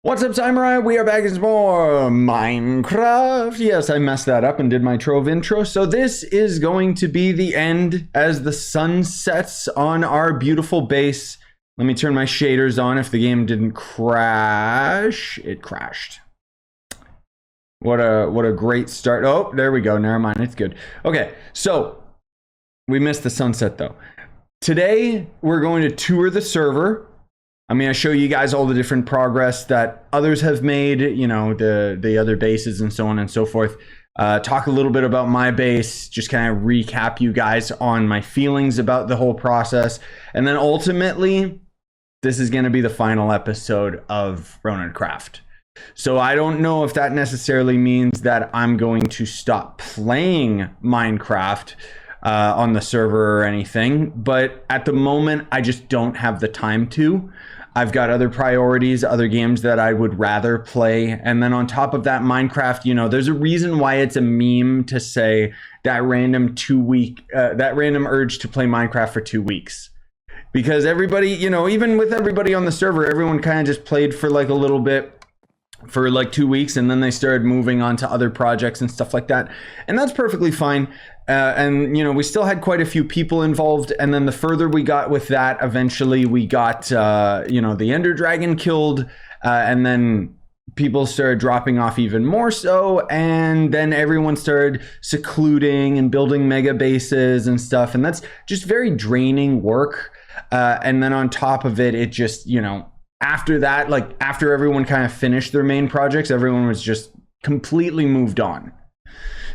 What's up, Samurai? We are back with some more Minecraft. Yes, I messed that up and did my Trove intro. So this is going to be the end as the sun sets on our beautiful base. Let me turn my shaders on if the game didn't crash. It crashed. What a great start. Oh, there we go. Never mind. It's good. Okay, so we missed the sunset though. Today, we're going to tour the server. I'm going to show you guys all the different progress that others have made, you know, the other bases and so on and so forth. Talk a little bit about my base, just kind of recap you guys on my feelings about the whole process. And then ultimately, this is going to be the final episode of RoninCraft. So I don't know if that necessarily means that I'm going to stop playing Minecraft on the server or anything, but at the moment I just don't have the time to. I've got other priorities, other games that I would rather play, and then on top of that, Minecraft, you know, there's a reason why it's a meme to say that random urge to play Minecraft for 2 weeks, because everybody, you know, even with everybody on the server, everyone kind of just played for like a little bit for like 2 weeks, and then they started moving on to other projects and stuff like that, and that's perfectly fine. And you know, we still had quite a few people involved, and then the further we got with that, eventually we got you know, the Ender Dragon killed, and then people started dropping off even more so, and then everyone started secluding and building mega bases and stuff, and that's just very draining work. And then on top of it, it just, you know, after that, like after everyone kind of finished their main projects, everyone was just completely moved on.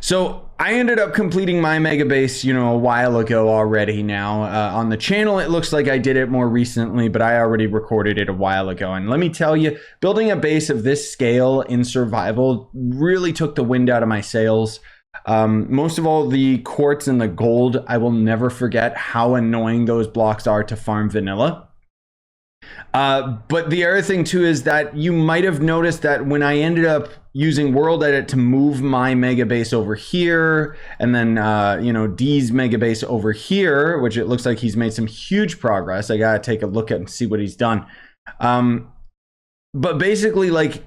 So I ended up completing my mega base, you know, a while ago already now. On the channel, it looks like I did it more recently, but I already recorded it a while ago. And let me tell you, building a base of this scale in survival really took the wind out of my sails. Most of all, the quartz and the gold, I will never forget how annoying those blocks are to farm vanilla. But the other thing too is that you might have noticed that when I ended up using World Edit to move my mega base over here, and then you know, D's mega base over here, which it looks like he's made some huge progress. I gotta take a look at and see what he's done. But basically, like,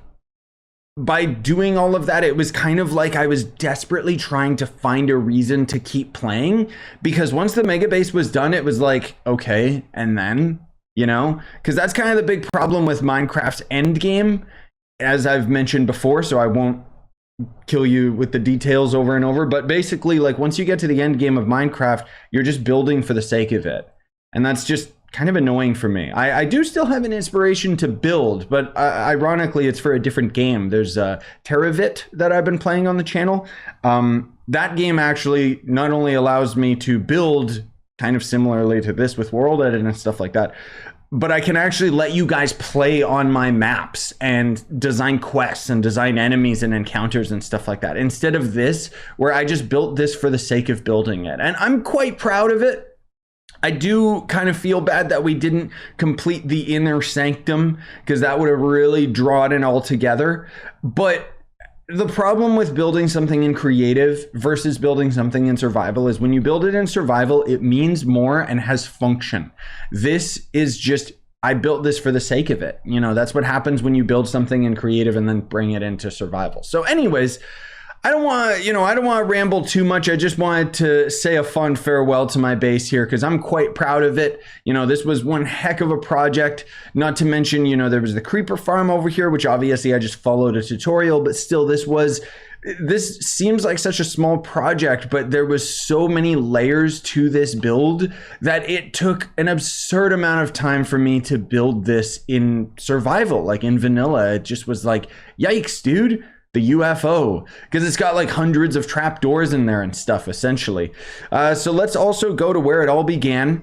by doing all of that, it was kind of like I was desperately trying to find a reason to keep playing, because once the mega base was done, it was like, okay, and then, you know, because that's kind of the big problem with Minecraft's end game, as I've mentioned before, so I won't kill you with the details over and over. But basically, like, once you get to the end game of Minecraft, you're just building for the sake of it. And that's just kind of annoying for me. I do still have an inspiration to build, but ironically, it's for a different game. There's Terravit that I've been playing on the channel. That game actually not only allows me to build kind of similarly to this with World Edit and stuff like that, but I can actually let you guys play on my maps and design quests and design enemies and encounters and stuff like that, instead of this, where I just built this for the sake of building it. And I'm quite proud of it. I do kind of feel bad that we didn't complete the inner sanctum, because that would have really drawn it all together. But the problem with building something in creative versus building something in survival is when you build it in survival, it means more and has function. This is just, I built this for the sake of it. You know, that's what happens when you build something in creative and then bring it into survival. So anyways, I don't want to ramble too much. I just wanted to say a fond farewell to my base here, because I'm quite proud of it. You know, this was one heck of a project. Not to mention, you know, there was the creeper farm over here, which obviously I just followed a tutorial, but still, this seems like such a small project, but there was so many layers to this build that it took an absurd amount of time for me to build this in survival, like in vanilla. It just was like, yikes, dude. The UFO, because it's got like hundreds of trapdoors in there and stuff, essentially. So let's also go to where it all began.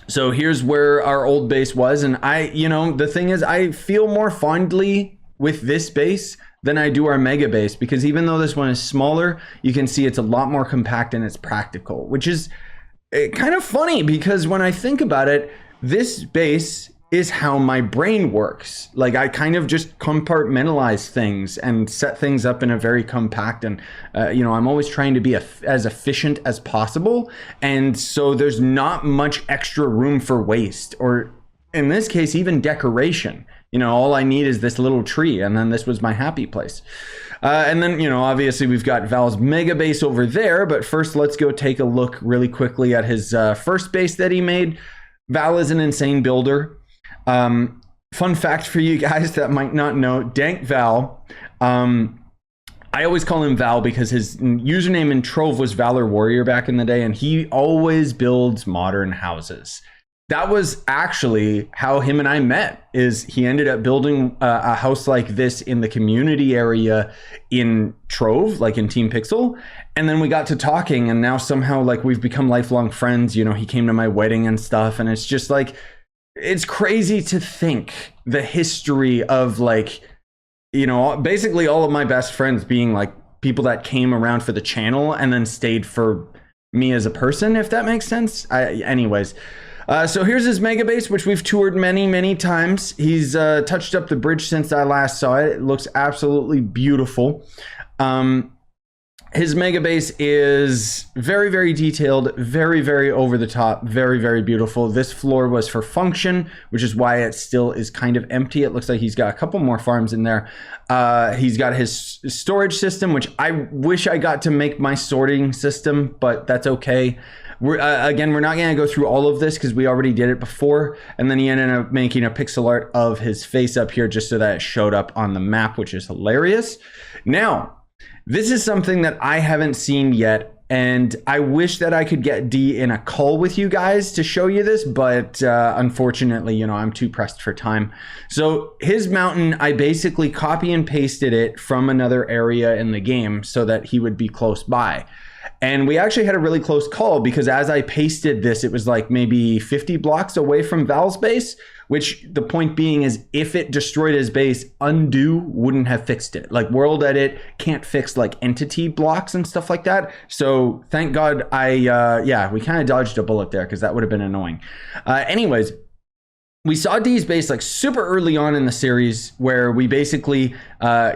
So here's where our old base was, and you know, the thing is, I feel more fondly with this base than I do our mega base, because even though this one is smaller, you can see it's a lot more compact and it's practical, which is kind of funny, because when I think about it, this base is how my brain works. Like, I kind of just compartmentalize things and set things up in a very compact, and you know, I'm always trying to be as efficient as possible, and so there's not much extra room for waste, or in this case, even decoration. you know, all I need is this little tree, and then this was my happy place. And then, you know, obviously we've got Val's mega base over there, but first let's go take a look really quickly at his first base that he made. Val is an insane builder. Fun fact for you guys that might not know, Dank Val, I always call him Val because his username in Trove was Valor Warrior back in the day, and he always builds modern houses. That was actually how him and I met, is he ended up building a house like this in the community area in Trove, like in Team Pixel. And then we got to talking, and now somehow like we've become lifelong friends. You know, he came to my wedding and stuff, and it's just like, it's crazy to think the history of like, you know, basically all of my best friends being like people that came around for the channel and then stayed for me as a person, if that makes sense. Anyways. So here's his mega base, which we've toured many times. He's touched up the bridge since I last saw it. It looks absolutely beautiful. His mega base is very detailed, very over the top, very beautiful. This floor was for function, which is why it still is kind of empty. It looks like he's got a couple more farms in there. He's got his storage system, which I wish I got to make my sorting system, but that's okay. Again, we're not going to go through all of this because we already did it before. And then he ended up making a pixel art of his face up here just so that it showed up on the map, which is hilarious. Now, this is something that I haven't seen yet, and I wish that I could get D in a call with you guys to show you this, but unfortunately, you know, I'm too pressed for time. So his mountain, I basically copy and pasted it from another area in the game so that he would be close by. And we actually had a really close call because as I pasted this, it was like maybe 50 blocks away from Val's base, which the point being is if it destroyed his base, undo wouldn't have fixed it. Like World Edit can't fix like entity blocks and stuff like that. So thank God yeah, we kind of dodged a bullet there because that would have been annoying. Anyways, we saw D's base like super early on in the series where we basically,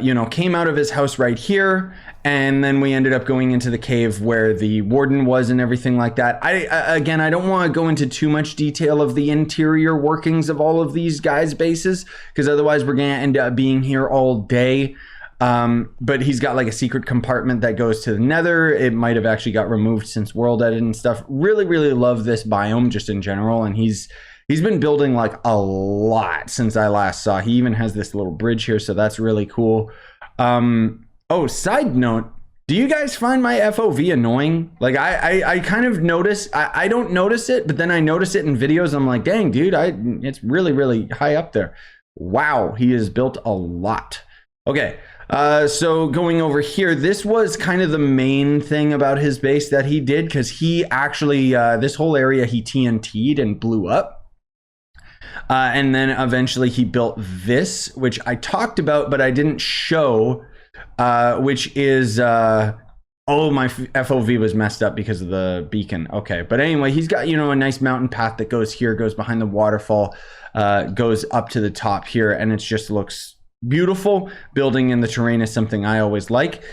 you know, came out of his house right here. And then we ended up going into the cave where the warden was and everything like that. Again, I don't want to go into too much detail of the interior workings of all of these guys' bases, because otherwise we're going to end up being here all day. But he's got like a secret compartment that goes to the nether. It might have actually got removed since World Edit and stuff. Really love this biome just in general. And he's been building like a lot since I last saw. He even has this little bridge here, so that's really cool. Oh, side note, do you guys find my FOV annoying? Like I kind of notice, I don't notice it, but then I notice it in videos. I'm like, dang, dude, it's really high up there. Wow, he has built a lot. Okay, so going over here, this was kind of the main thing about his base that he did, because he actually, this whole area he TNT'd and blew up. And then eventually he built this, which I talked about, but I didn't show, which is, oh, my FOV was messed up because of the beacon. Okay, but anyway, he's got, you know, a nice mountain path that goes here, goes behind the waterfall, goes up to the top here, and it just looks beautiful. Building in the terrain is something I always like.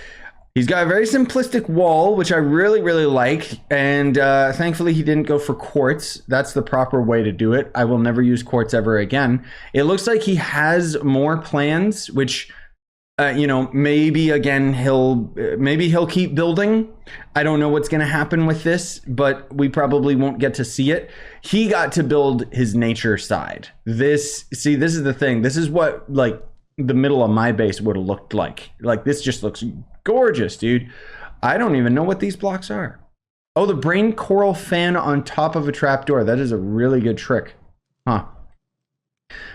He's got a very simplistic wall, which I really like, and thankfully he didn't go for quartz. That's the proper way to do it. I will never use quartz ever again. It looks like he has more plans, which, you know, maybe again he'll keep building. I don't know what's going to happen with this, but we probably won't get to see it. He got to build his nature side. This is the thing. This is what like the middle of my base would have looked like. Like this just looks gorgeous, dude. I don't even know what these blocks are. Oh, the brain coral fan on top of a trapdoor. That is a really good trick. Huh.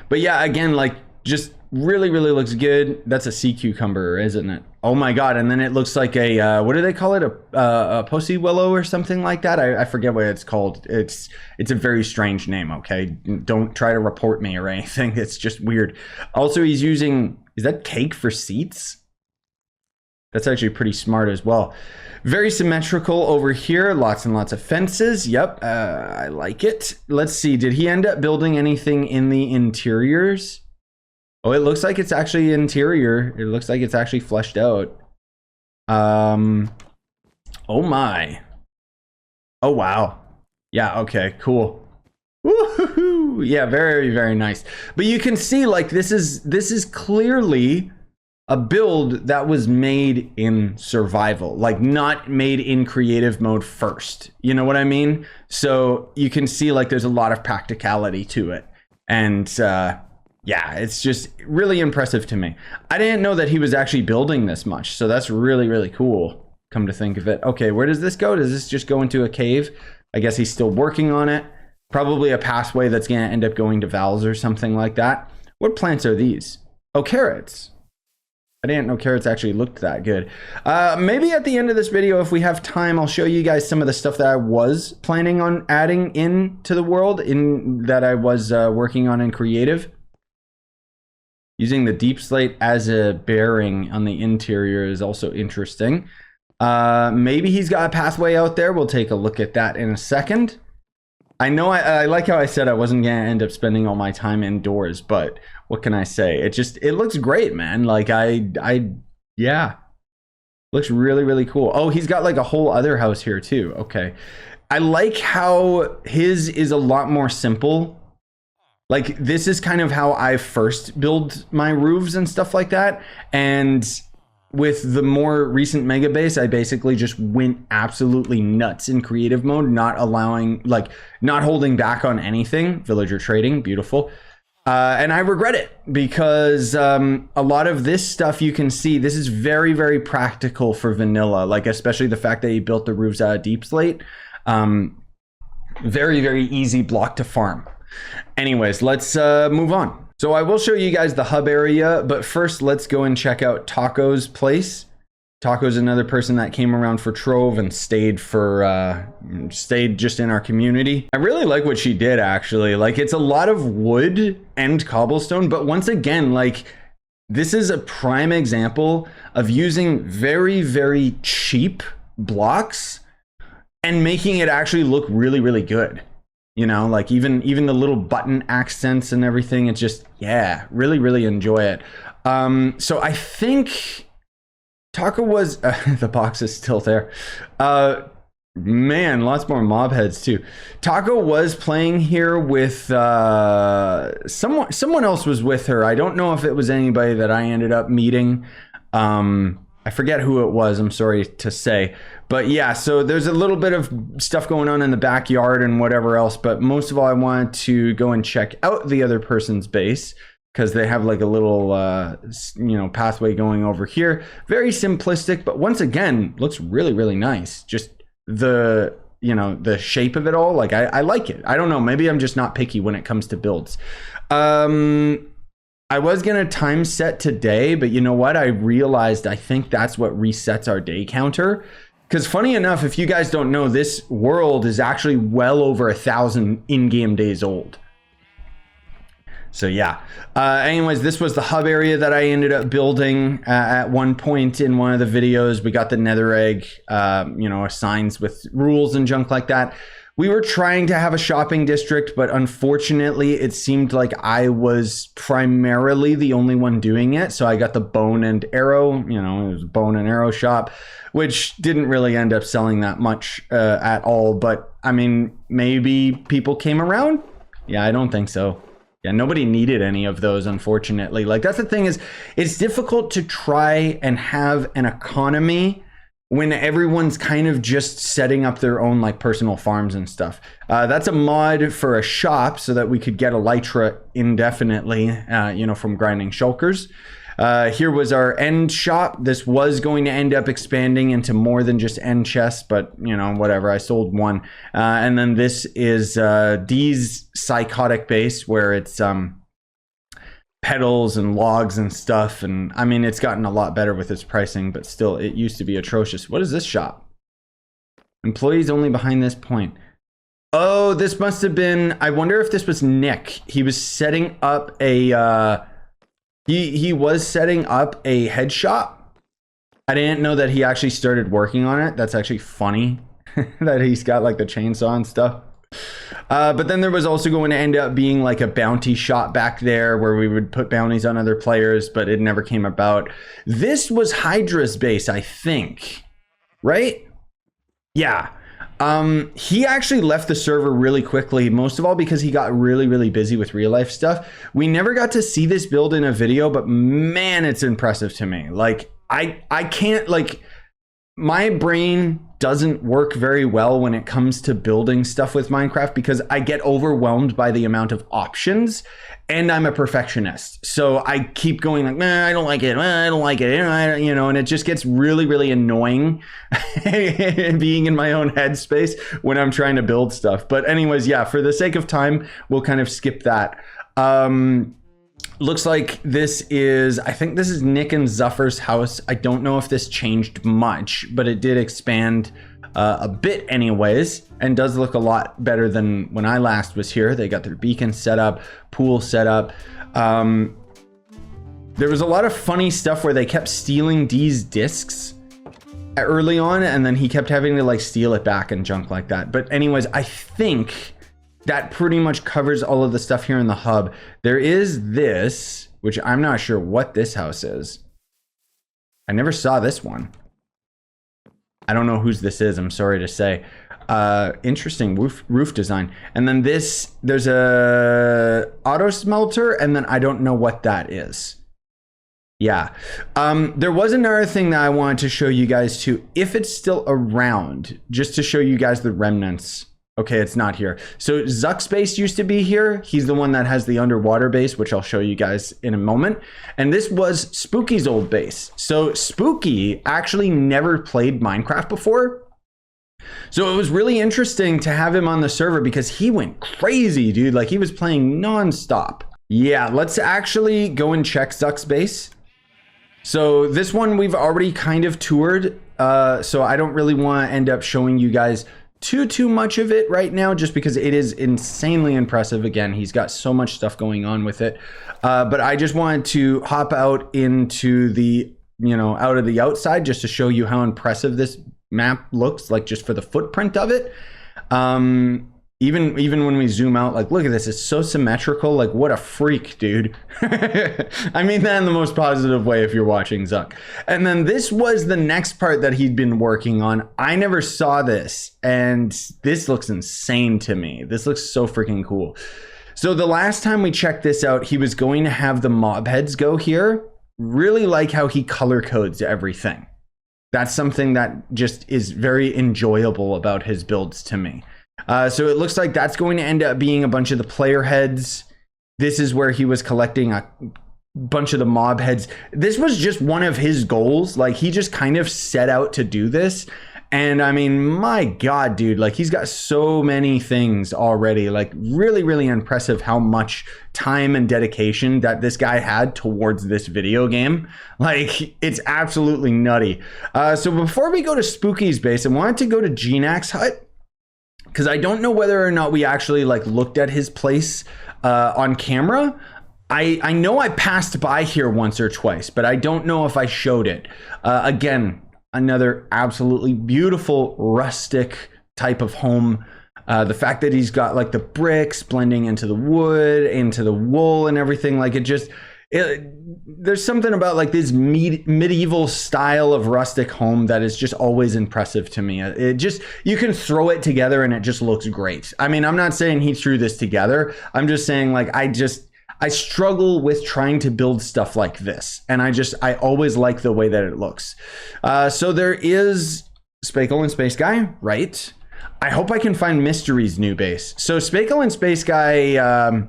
But yeah, again, like just really looks good. That's a sea cucumber, isn't it? Oh my God. And then it looks like a, what do they call it? A pussy willow or something like that. I forget what it's called. It's a very strange name. Okay. Don't try to report me or anything. It's just weird. Also, he's using, is that cake for seats? That's actually pretty smart as well. Very symmetrical over here. Lots and lots of fences. Yep. I like it. Let's see. Did he end up building anything in the interiors? Oh, it looks like it's actually interior. It looks like it's actually fleshed out. Oh my. Oh, wow. Yeah, okay, cool. Woohoo! Yeah, very, very nice. But you can see, like, this is clearly a build that was made in survival, like not made in creative mode first. You know what I mean? So you can see, like, there's a lot of practicality to it. And yeah, it's just really impressive to me. I didn't know that he was actually building this much. So that's really, really cool, come to think of it. Okay, where does this go? Does this just go into a cave? I guess he's still working on it. Probably a pathway that's going to end up going to Val's or something like that. What plants are these? Oh, carrots. I didn't know carrots actually looked that good. Maybe at the end of this video, if we have time, I'll show you guys some of the stuff that I was planning on adding into the world that I was working on in creative. Using the deep slate as a bearing on the interior is also interesting. Maybe he's got a pathway out there. We'll take a look at that in a second. I know I like how I said I wasn't going to end up spending all my time indoors, but what can I say? It looks great, man. Like yeah, looks really, really cool. Oh, he's got like a whole other house here too. Okay. I like how his is a lot more simple. Like, this is kind of how I first build my roofs and stuff like that. And with the more recent mega base, I basically just went absolutely nuts in creative mode, not holding back on anything. Villager trading, beautiful. And I regret it because a lot of this stuff you can see, this is very, very practical for vanilla, like especially the fact that he built the roofs out of deep slate. Very, very easy block to farm. Anyways, let's move on. So I will show you guys the hub area, but first let's go and check out Taco's place. Taco's another person that came around for Trove and stayed just in our community. I really like what she did, actually. Like, it's a lot of wood and cobblestone, but once again, like, this is a prime example of using very, very cheap blocks and making it actually look really, really good. You know, like even the little button accents and everything, it's just, yeah, really, really enjoy it. So I think Taco was, the box is still there. Man, lots more mob heads too. Taco was playing here with, someone else was with her. I don't know if it was anybody that I ended up meeting. I forget who it was, I'm sorry to say. But yeah, so there's a little bit of stuff going on in the backyard and whatever else. But most of all, I wanted to go and check out the other person's base because they have like a little, pathway going over here. Very simplistic, but once again, looks really, really nice. Just the shape of it all. Like, I like it. I don't know. Maybe I'm just not picky when it comes to builds. I was going to time set today, but you know what? I realized I think that's what resets our day counter. Because funny enough, if you guys don't know, this world is actually well over 1,000 in-game days old. So yeah. Anyways, this was the hub area that I ended up building at one point in one of the videos. We got the nether egg, signs with rules and junk like that. We were trying to have a shopping district, but unfortunately, it seemed like I was primarily the only one doing it. So I got the bone and arrow, it was a bone and arrow shop, which didn't really end up selling that much at all. But I mean, maybe people came around. Yeah, I don't think so. Yeah, nobody needed any of those, unfortunately. Like, that's the thing is, it's difficult to try and have an economy when everyone's kind of just setting up their own like personal farms and stuff. That's a mod for a shop so that we could get elytra indefinitely, from grinding shulkers. Here was our end shop. This was going to end up expanding into more than just end chests, but whatever, I sold one. And then this is D's psychotic base where it's petals and logs and stuff, and I mean, it's gotten a lot better with its pricing, but still, it used to be atrocious. What is this shop? Employees only behind this point. Oh, this must have been, I wonder if this was Nick. He was setting up a he was setting up a head shop. I didn't know that he actually started working on it. That's actually funny that he's got like the chainsaw and stuff. But then there was also going to end up being like a bounty shop back there where we would put bounties on other players, but it never came about. This was Hydra's base, I think, right? Yeah. He actually left the server really quickly, most of all because he got really, really busy with real life stuff. We never got to see this build in a video, but man, it's impressive to me. Like, I can't, like, my brain doesn't work very well when it comes to building stuff with Minecraft because I get overwhelmed by the amount of options, and I'm a perfectionist. So I keep going like, I don't like it, I don't like it, you know, and it just gets really, really annoying being in my own headspace when I'm trying to build stuff. But anyways, yeah, for the sake of time, we'll kind of skip that. Looks like this is, I think this is Nick and Zuffer's house. I don't know if this changed much, but it did expand a bit anyways, and does look a lot better than when I last was here. They got their beacon set up, pool set up. There was a lot of funny stuff where they kept stealing D's discs early on, and then he kept having to like steal it back and junk like that. But anyways, I think that pretty much covers all of the stuff here in the hub. There is this, which I'm not sure what this house is. I never saw this one. I don't know whose this is, I'm sorry to say. Interesting roof design. And then this, there's a auto smelter, and then I don't know what that is. Yeah. There was another thing that I wanted to show you guys too, if it's still around, just to show you guys the remnants. Okay, it's not here. So Zuck's base used to be here. He's the one that has the underwater base, which I'll show you guys in a moment. And this was Spooky's old base. So Spooky actually never played Minecraft before. So it was really interesting to have him on the server because he went crazy, dude. Like, he was playing nonstop. Yeah, let's actually go and check Zuck's base. So this one we've already kind of toured. So I don't really want to end up showing you guys too much of it right now, just because it is insanely impressive. Again, he's got so much stuff going on with it. But I just wanted to hop out into the, you know, out of the outside just to show you how impressive this map looks like, just for the footprint of it. Even when we zoom out, like, look at this, it's so symmetrical. Like, what a freak, dude. I mean that in the most positive way if you're watching Zuck. And then this was the next part that he'd been working on. I never saw this, and this looks insane to me. This looks so freaking cool. So the last time we checked this out, he was going to have the mob heads go here. Really like how he color codes everything. That's something that just is very enjoyable about his builds to me. So it looks like that's going to end up being a bunch of the player heads. This is where he was collecting a bunch of the mob heads. This was just one of his goals. Like, he just kind of set out to do this. And I mean, my God, dude, like, he's got so many things already. Like, really, really impressive how much time and dedication that this guy had towards this video game. Like, it's absolutely nutty. So before we go to Spooky's base, I wanted to go to Gnac's hut, because I don't know whether or not we actually like looked at his place on camera. I know I passed by here once or twice, but I don't know if I showed it. Again, another absolutely beautiful rustic type of home. The fact that he's got like the bricks blending into the wood, into the wool and everything, like, there's something about like this medieval style of rustic home that is just always impressive to me. It just, you can throw it together and it just looks great. I mean, I'm not saying he threw this together. I'm just saying, like, I struggle with trying to build stuff like this. And I always like the way that it looks. So there is Spakel and Space Guy, right? I hope I can find Mystery's new base. So Spakel and Space Guy,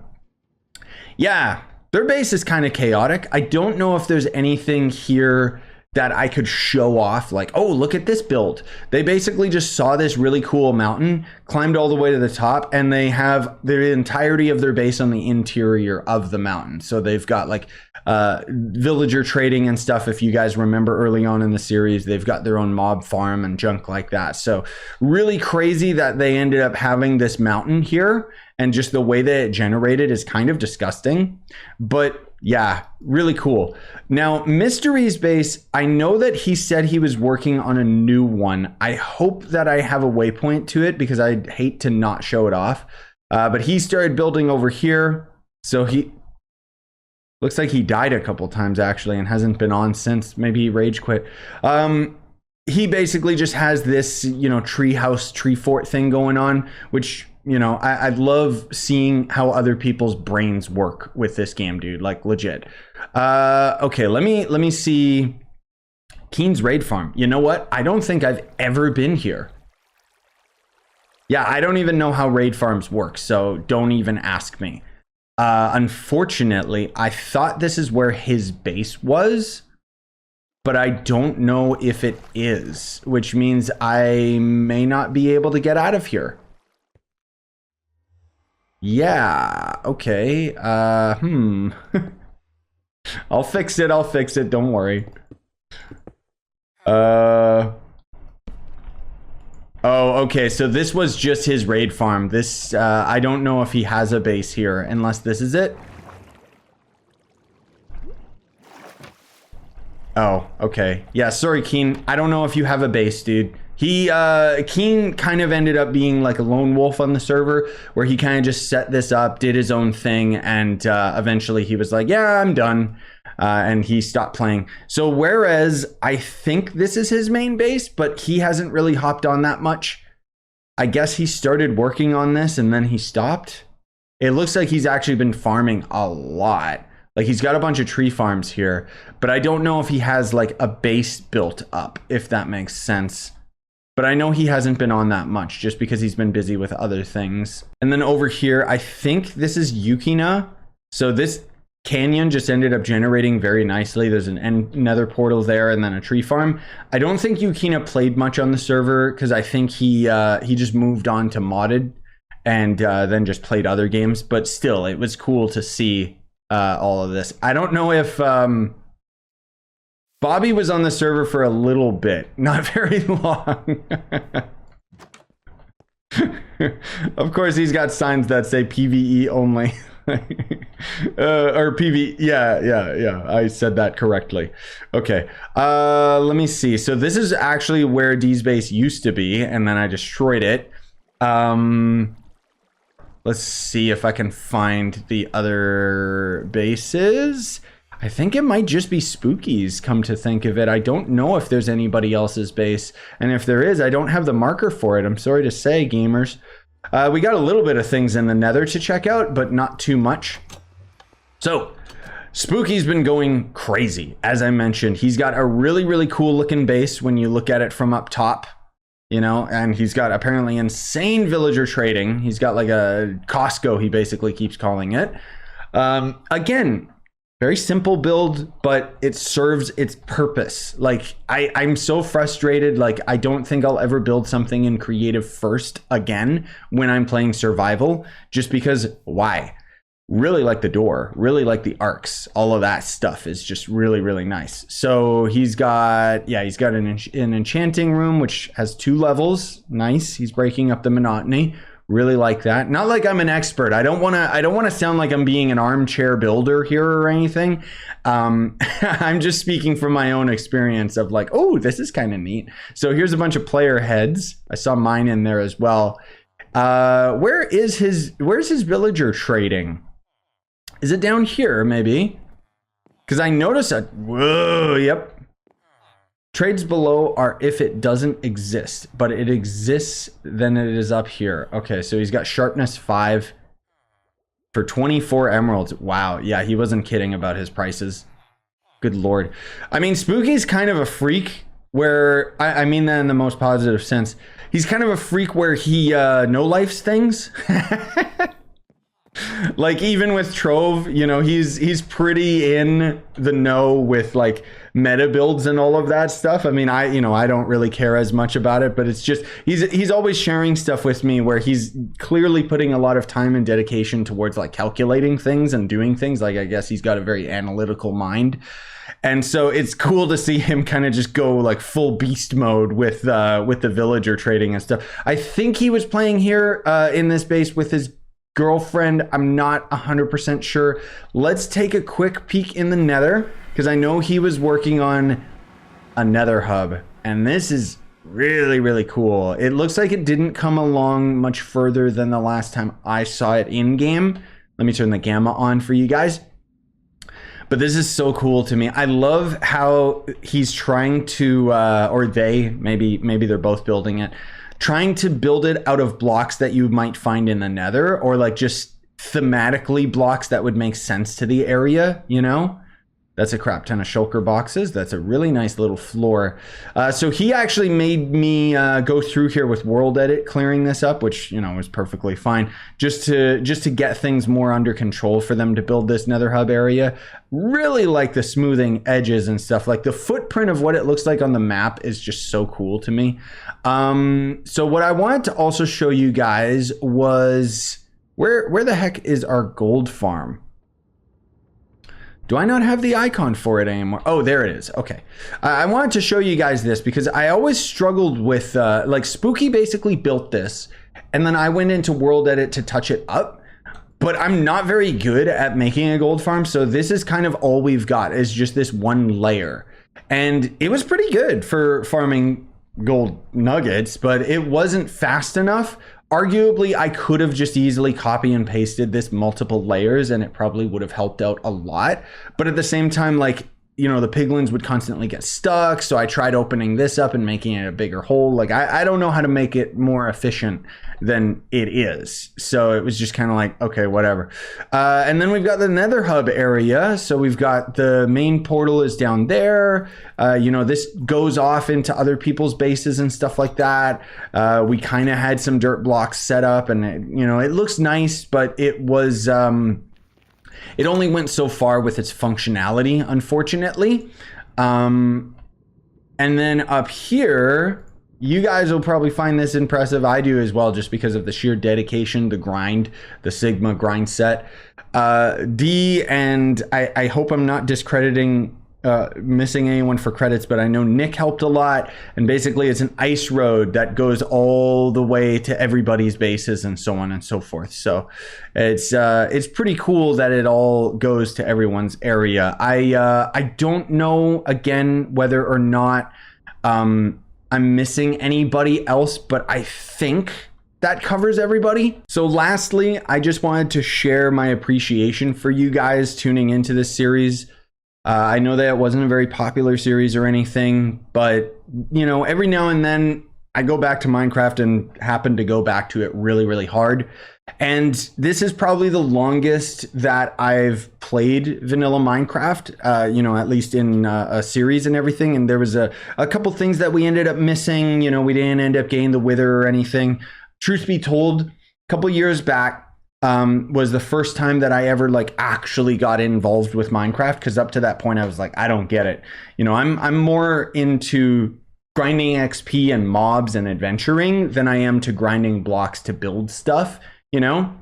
yeah, their base is kind of chaotic. I don't know if there's anything here that I could show off, like, oh, look at this build. They basically just saw this really cool mountain, climbed all the way to the top, and they have the entirety of their base on the interior of the mountain. So they've got like villager trading and stuff. If you guys remember early on in the series, they've got their own mob farm and junk like that. So really crazy that they ended up having this mountain here, and just the way that it generated is kind of disgusting. But yeah, really cool. Now, Mystery's base, I know that he said he was working on a new one. I hope that I have a waypoint to it, because I'd hate to not show it off. But he started building over here. So he looks like he died a couple times actually and hasn't been on since. Maybe he rage quit. he basically just has this, you know, tree house, tree fort thing going on, which, you know, I love seeing how other people's brains work with this game, dude. Like, legit. Okay, let me see Keen's raid farm. You know what? I don't think I've ever been here. Yeah, I don't even know how raid farms work, so don't even ask me. Unfortunately, I thought this is where his base was, but I don't know if it is, which means I may not be able to get out of here. Yeah, okay. I'll fix it, don't worry. Oh, okay, so this was just his raid farm. This, I don't know if he has a base here, unless this is it. Oh, okay. Yeah, sorry, Keen. I don't know if you have a base, dude. Keen kind of ended up being like a lone wolf on the server, where he kind of just set this up, did his own thing, and eventually he was like, yeah, I'm done. And he stopped playing. So whereas I think this is his main base, but he hasn't really hopped on that much. I guess he started working on this and then he stopped. It looks like he's actually been farming a lot. Like, he's got a bunch of tree farms here, but I don't know if he has like a base built up, if that makes sense. But I know he hasn't been on that much just because he's been busy with other things. And then over here, I think this is Yukina. So this canyon just ended up generating very nicely. There's an nether portal there and then a tree farm. I don't think Yukina played much on the server because I think he just moved on to modded and then just played other games. But still, it was cool to see all of this. I don't know if Bobby was on the server for a little bit, not very long. Of course, he's got signs that say PvE only. Or PV, yeah, I said that correctly. Okay, let me see. So this is actually where D's base used to be, and then I destroyed it. Let's see if I can find the other bases. I think it might just be Spooky's, come to think of it. I don't know if there's anybody else's base, and if there is, I don't have the marker for it. I'm sorry to say, gamers. We got a little bit of things in the nether to check out, but not too much. So, Spooky's been going crazy, as I mentioned. He's got a really, really cool looking base when you look at it from up top, you know, and he's got apparently insane villager trading. He's got like a Costco, he basically keeps calling it. Again, very simple build, but it serves its purpose. Like, I'm so frustrated. Like, I don't think I'll ever build something in creative first again when I'm playing survival, just because why? Really like the door, really like the arcs. All of that stuff is just really, really nice. So he's got, yeah, he's got an enchanting room, which has 2 levels. Nice. He's breaking up the monotony. Really like that. Not like I'm an expert. I don't want to sound like I'm being an armchair builder here or anything. I'm just speaking from my own experience of like, oh, this is kind of neat. So here's a bunch of player heads. I saw mine in there as well. Where's his villager trading? Is it down here maybe? Because I noticed a, whoa, yep. Trades below are if it doesn't exist, but it exists, then it is up here. Okay, so he's got sharpness 5 for 24 emeralds. Wow, yeah, he wasn't kidding about his prices. Good lord. I mean, Spooky's kind of a freak where, I mean that in the most positive sense. He's kind of a freak where he no-lifes things. Like, even with Trove, you know, he's pretty in the know with like meta builds and all of that stuff. I mean, I don't really care as much about it, but it's just he's always sharing stuff with me where he's clearly putting a lot of time and dedication towards like calculating things and doing things. Like, I guess he's got a very analytical mind. And so it's cool to see him kind of just go like full beast mode with the villager trading and stuff. I think he was playing here in this base with his girlfriend. I'm not 100% sure. Let's take a quick peek in the nether, because I know he was working on a nether hub, and this is really, really cool. It looks like it didn't come along much further than the last time I saw it in game. Let me turn the gamma on for you guys. But this is so cool to me. I love how he's trying to, or they, maybe they're both building it, trying to build it out of blocks that you might find in the nether, or like just thematically blocks that would make sense to the area, you know? That's a crap ton of shulker boxes. That's a really nice little floor. So he actually made me go through here with world edit, clearing this up, which, you know, was perfectly fine, just to get things more under control for them to build this nether hub area. Really like the smoothing edges and stuff. Like the footprint of what it looks like on the map is just so cool to me. So what I wanted to also show you guys was where the heck is our gold farm? Do I not have the icon for it anymore? Oh, there it is. Okay. I wanted to show you guys this because I always struggled with, like Spooky basically built this and then I went into world edit to touch it up, but I'm not very good at making a gold farm. So this is kind of all we've got is just this one layer. And it was pretty good for farming gold nuggets, but it wasn't fast enough. Arguably, I could have just easily copy and pasted this multiple layers and it probably would have helped out a lot. But at the same time, like, you know, the piglins would constantly get stuck. So I tried opening this up and making it a bigger hole. Like, I don't know how to make it more efficient than it is. So it was just kind of like, okay, whatever. And then we've got the nether hub area. So we've got the main portal is down there. You know, this goes off into other people's bases and stuff like that. We kind of had some dirt blocks set up and, you know, it looks nice, but it was... it only went so far with its functionality, unfortunately. And then up here, you guys will probably find this impressive. I do as well, just because of the sheer dedication, the grind, the Sigma grind set. D, and I hope I'm not discrediting, missing anyone for credits, but I know Nick helped a lot. And basically it's an ice road that goes all the way to everybody's bases and so on and so forth. So it's pretty cool that it all goes to everyone's area. I don't know, again, whether or not I'm missing anybody else, but I think that covers everybody. So lastly, I just wanted to share my appreciation for you guys tuning into this series. I know that it wasn't a very popular series or anything, but, you know, every now and then I go back to Minecraft and happen to go back to it really, really hard. And this is probably the longest that I've played vanilla Minecraft, you know, at least in a series and everything. And there was a couple things that we ended up missing. You know, we didn't end up getting the wither or anything. Truth be told, a couple years back, was the first time that I ever like actually got involved with Minecraft, because up to that point I was like, I don't get it. You know, I'm more into grinding XP and mobs and adventuring than I am to grinding blocks to build stuff, you know,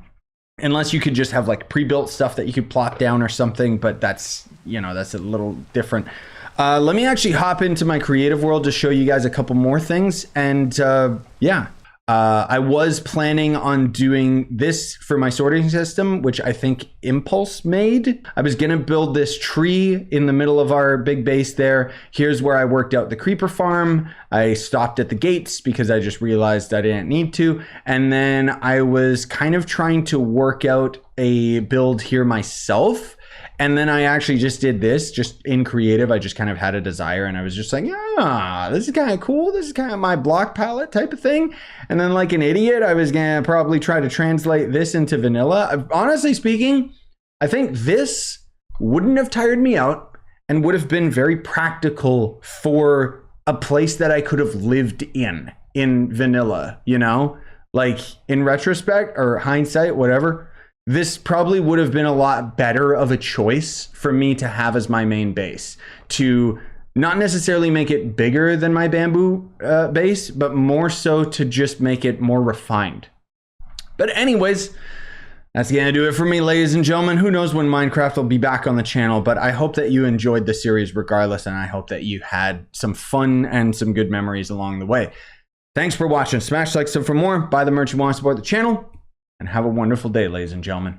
unless you could just have like pre-built stuff that you could plot down or something, but that's, you know, that's a little different. Let me actually hop into my creative world to show you guys a couple more things. And yeah. I was planning on doing this for my sorting system, which I think Impulse made. I was gonna build this tree in the middle of our big base there. Here's where I worked out the creeper farm. I stopped at the gates because I just realized I didn't need to. And then I was kind of trying to work out a build here myself. And then I actually just did this just in creative. I just kind of had a desire and I was just like, yeah, this is kind of cool. This is kind of my block palette type of thing. And then like an idiot, I was going to probably try to translate this into vanilla. Honestly speaking, I think this wouldn't have tired me out and would have been very practical for a place that I could have lived in vanilla, you know, like in retrospect or hindsight, whatever. This probably would have been a lot better of a choice for me to have as my main base, to not necessarily make it bigger than my bamboo base, but more so to just make it more refined. But anyways, that's gonna do it for me, ladies and gentlemen. Who knows when Minecraft will be back on the channel, but I hope that you enjoyed the series regardless, and I hope that you had some fun and some good memories along the way. Thanks for watching. Smash like, sub for more, buy the merch you want to support the channel, and have a wonderful day, ladies and gentlemen.